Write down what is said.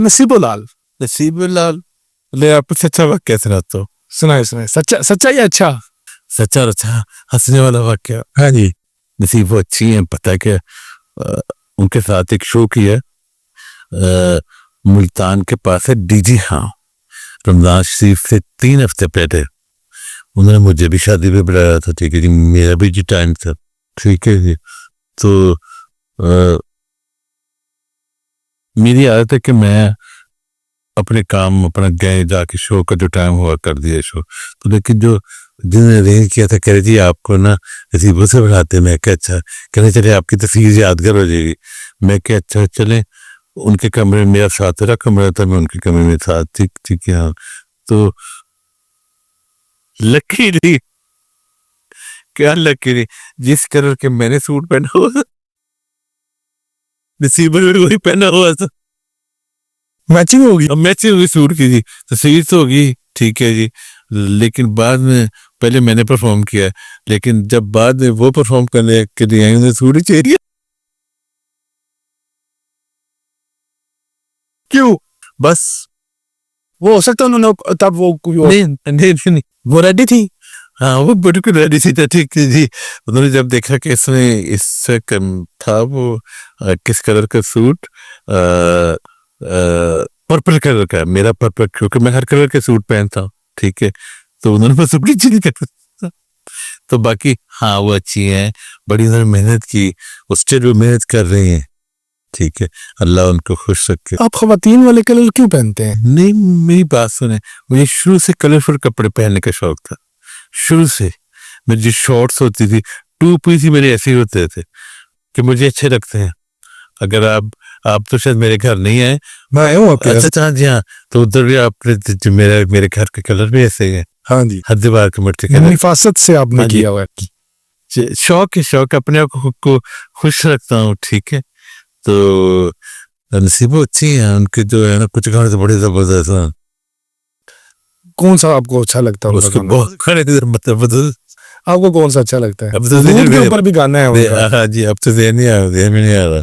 नसीबुलाल। नसीबुलाल, ले आप कुछ अच्छा वाक्य सुनाते हो। सुनाए सुनाए, सच्चा सच्चा या अच्छा? सच्चा और अच्छा हंसने वाला वाक्य। हाँ जी, नसीब वो अच्छी हैं। पता है कि उनके साथ एक शो किया मुल्तान के पास है डीजी। हाँ, रमजान शरीफ से 3 हफ्ते पहले उन्होंने मुझे भी शादी पे बुलाया था। ठीक है जी, मेरा भी जी टाइम था। ठीक है जी, तो मेरी आदत है कि मैं अपने काम अपना गए जाके शो का जो टाइम हुआ कर दिया शो। तो लेकिन जो जिन्होंने अरेंज किया था कह रहे जी आपको ना नसीबों से बुलाते। मैं क्या अच्छा, कहने चले आपकी तस्वीर यादगार हो जाएगी। मैं क्या अच्छा चले, उनके कमरे में मेरा साथ मेरा कमरा था, मैं उनके कमरे में था। ठीक ठीक है। हाँ, तो लकीली क्या लकीली जिस कलर के मैंने सूट पहना हुआ नसीब ने वही पहना हुआ था। मैचिंग होगी। अब मैचिंग हुई सूट की जी, तस्वीर तो होगी। ठीक है जी, लेकिन बाद में पहले मैंने परफॉर्म किया, लेकिन जब बाद में वो परफॉर्म करने के लिए आई उन्हें सूट ही चाहिए। क्यों? बस वो हो सकता है उन्होंने तब वो नहीं नहीं नहीं, वो रेडी थी। हाँ वो बिल्कुल रेडी सी था। ठीक है जी, उन्होंने जब देखा कि इसमें इससे कम था वो किस कलर का सूट, पर्पल कलर का, मेरा पर्पल, क्योंकि मैं हर कलर के सूट पहनता हूँ। ठीक है, तो उन्होंने बस अपनी चीज कर। तो बाकी हाँ वो अच्छी है, बड़ी उन्होंने मेहनत की, उस स्टेज पे मेहनत कर रही हैं। ठीक है, अल्लाह उनको खुश रखे। आप खवातीन वाले कलर क्यों पहनते हैं? नहीं, मेरी बात सुने, मुझे शुरू से कलरफुल कपड़े पहनने का शौक था। शुरू से मेरी जो शॉर्ट्स होती थी 2 पीस ही मेरे ऐसे ही होते थे कि मुझे अच्छे लगते हैं। अगर आप तो शायद मेरे घर नहीं आए। मैं आया हूँ आपके। अच्छा जी हाँ, तो उधर भी आपने मेरे घर के कलर भी ऐसे ही है। हाँ जी, हर दीवार के मिट्टी कलर। हिफाजत से आपने हाँ जी। किया हुआ है। शौक है, शौक, अपने आप को खुश रखता हूँ। ठीक है, तो नसीबो अच्छी है उनके, जो है ना कुछ गाने तो बड़े जबरदस्त हैं। कौन सा आपको अच्छा लगता है उनका उसके गाना? बहुत खड़े मतलब आपको कौन सा अच्छा लगता है? अब तो हुदूद के ऊपर भी गाना है उनका। हाँ जी, अब तो ज़हन नहीं आ रहा।